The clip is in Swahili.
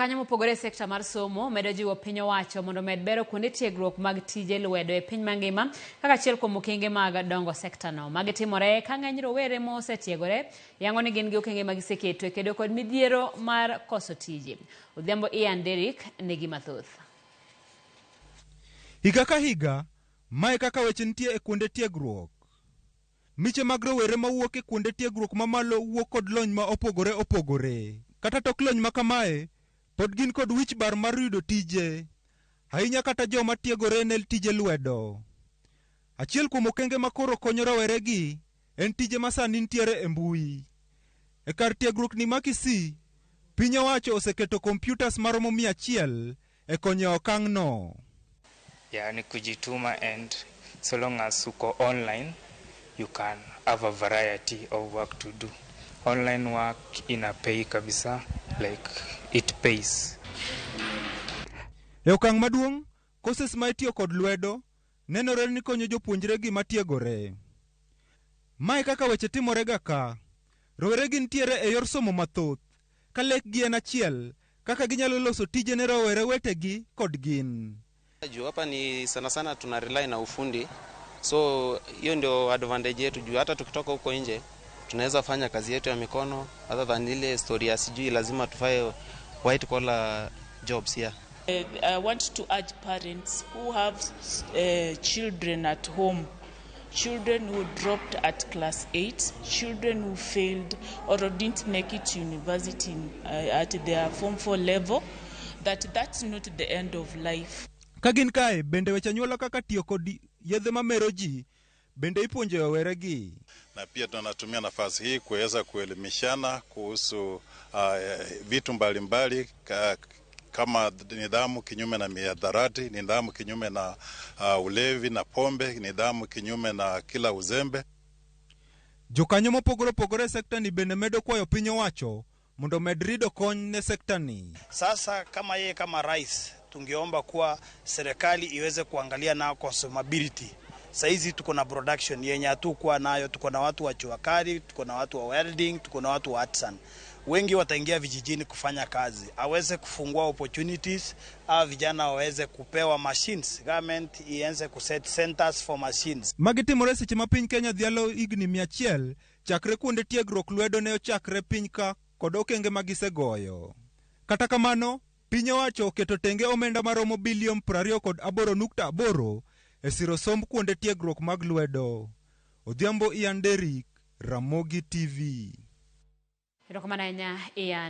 Jokanyo mopogore sekta mar somo medo jiwo piny owacho mondo med bero kuonde tiegruok mag tije lwedo e piny mangima kaka achiel kuom okenge mag dongo sekta no. Magi timore ka ng'eny rowere mosetiegore yango ni gin gi okenge mag seketo e kedo kod midhiero mar koso tije. Odhiambo Ian Derrick nigi mathoth. Higa ka higa, mae kaka weche nitie e kuonde tiegruok. Miche mag rowere mawuok e kuonde tiegruok mamalo wuok kod lony ma opogore opogore. Kata tok lony ma kamae, pod gin kod wich bar mar yudo tije. Ahinya kata joma tiegore ne tije lwedo. Achiel kuom okenge makoro konyo rowere gi en tije masani nitiere e mbui. E kar tiegruok ni ma Kisii, piny owacho oseketo computers maromo 100 e konyo okang' no. Yani kujituma, and so long as uko online, you can have a variety of work to do. Online work ina pay kabisa, like it pays. E okang' maduong', courses ma itiyo kod lwedo nenore ni konyo jopuonjre gi matiegore. Mae kaka weche timorega ka. Rowere gi nitiere e yor somo mathoth, ka lekgi en achiel, kaka ginyalo loso tije ne rowere wetegi kod gin. Juu hapa ni sana sana tuna rely na ufundi, so hiyo ndio advantage yetu. Juu hata tukitoka huko nje tunaweza fanya kazi yetu ya mikono, other than ile story ya sijui lazima tufaye white collar jobs here. I want to urge parents who have children at home, children who dropped at class 8, children who failed or didn't make it to university at their form 4 level, that's not the end of life. Kagin kae, bende weche nyuola kaka tiyo kod yedhe mamero ji, bende ipuonjo rowere gi. Na pia tunatumia nafasi hii kuweza kuelimishana kuhusu vitu mbalimbali kama nidhamu kinyume na mihadarati, nidhamu kinyume na ulevi na pombe, nidhamu kinyume na kila uzembe. Jokanyo mopogore opogore sekta ni bende medo kwayo piny owacho mondo med rido kony ne sekta ni. Sasa kama yeye kama rais, tungeomba kuwa serikali iweze kuangalia na consumability. Saizi tuko na production yenye hatukuwa nayo, tuko na watu wa chuakari, tuko na watu wa welding, tuko na watu wa artisan. Wengi wataingia vijijini kufanya kazi. Aweze kufungua opportunities, vijana waweze kupewa machines. Government ianze kuset centers for machines. Magitimore seche ma piny Kenya dhialo higni 100 chakre kuonde tiegruok lwedo ne ochakre piny ka kod okenge magisegoyo. Kata kamano, piny owacho oketo tenge omenda maromo bilion 28.8 e siro somb kuonde tiegruok mag lwedo. Odhiambo Ian Derrick, Ramogi TV. Erokamano ahinya Ian.